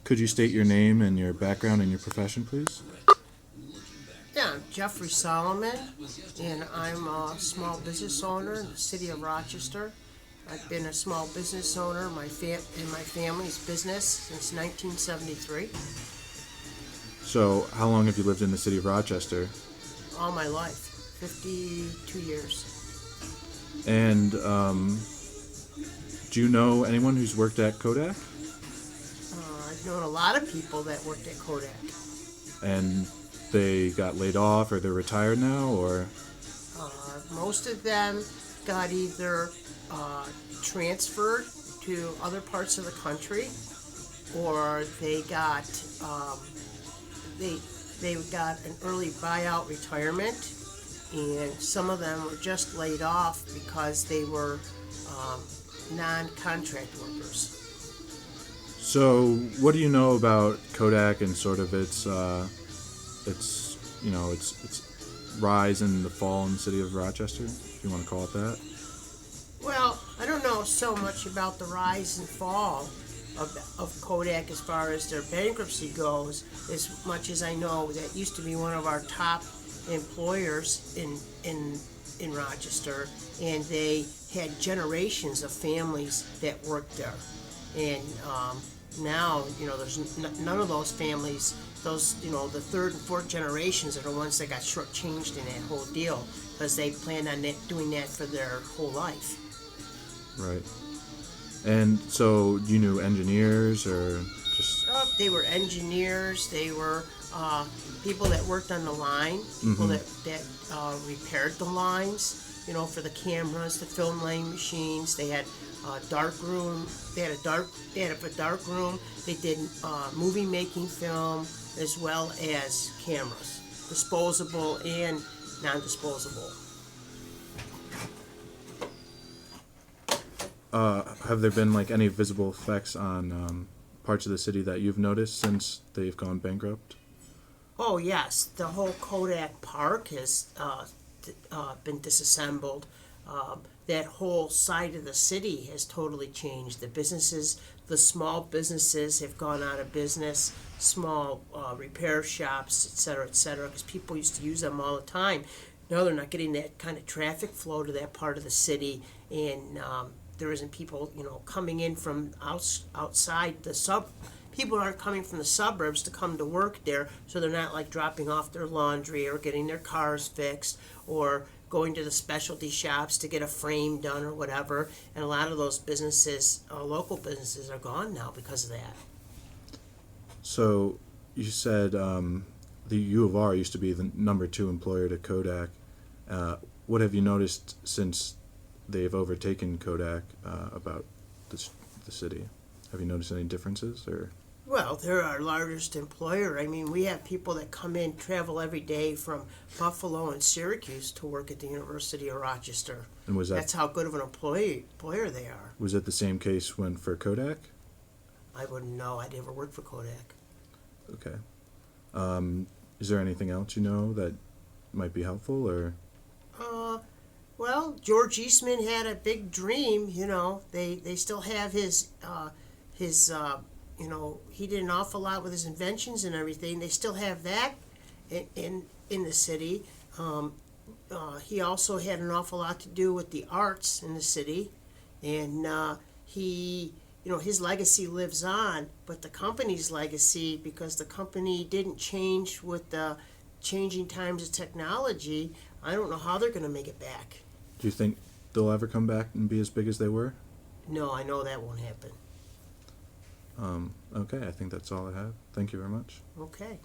Could you state your name and your background and your profession, please? Yeah, I'm Jeffrey Solomon, and I'm a small business owner in the city of Rochester. I've been a small business owner in my family's business since 1973, So, how long have you lived in the city of Rochester? all my life, 52 years. And do you know anyone who's worked at Kodak? I've known a lot of people that worked at Kodak. And they got laid off, or they're retired now, or Most of them got either transferred to other parts of the country, or they got they got an early buyout retirement, and some of them were just laid off because they were non-contract workers. so. What do you know about Kodak and sort of its rise and the fall in the city of Rochester, if you want to call it that? Well, I don't know so much about the rise and fall of Kodak as far as their bankruptcy goes, as much as I know that used to be one of our top employers in Rochester, and they had generations of families that worked there. And now, there's none of those families, the third and fourth generations are the ones that got shortchanged in that whole deal because they planned on doing that for their whole life. Right. And so you knew engineers or just... They were engineers. They were people that worked on the line, people that repaired the lines. For the cameras, the film laying machines. They had a dark room. They had a dark room. They did movie making film as well as cameras, disposable and non-disposable. Have there been like any visible effects on parts of the city that you've noticed since they've gone bankrupt? Oh yes, the whole Kodak Park has been disassembled. That whole side of the city has totally changed. The small businesses have gone out of business. Small repair shops, etc., because people used to use them all the time. Now they're not getting that kind of traffic flow to that part of the city, and there isn't people, coming in from outside the people aren't coming from the suburbs to come to work there, so they're not like dropping off their laundry or getting their cars fixed or going to the specialty shops to get a frame done or whatever. And a lot of those businesses, local businesses, are gone now because of that. So you said the U of R used to be the number 2 employer to Kodak. What have you noticed since they've overtaken Kodak about the city? Have you noticed any differences, or? Well, they're our largest employer. I mean, we have people that come in, travel every day from Buffalo and Syracuse to work at the University of Rochester. And was that? That's how good of an employer they are. Was it the same case for Kodak? I wouldn't know. I never worked for Kodak. Okay. Is there anything else you know that might be helpful, or? Well, George Eastman had a big dream. They still have his he did an awful lot with his inventions and everything. They still have that in the city. He also had an awful lot to do with the arts in the city, and his legacy lives on. But the company's legacy, because the company didn't change with the changing times of technology, I don't know how they're going to make it back. Do you think they'll ever come back and be as big as they were? No, I know that won't happen. Okay, I think that's all I have. Thank you very much. Okay.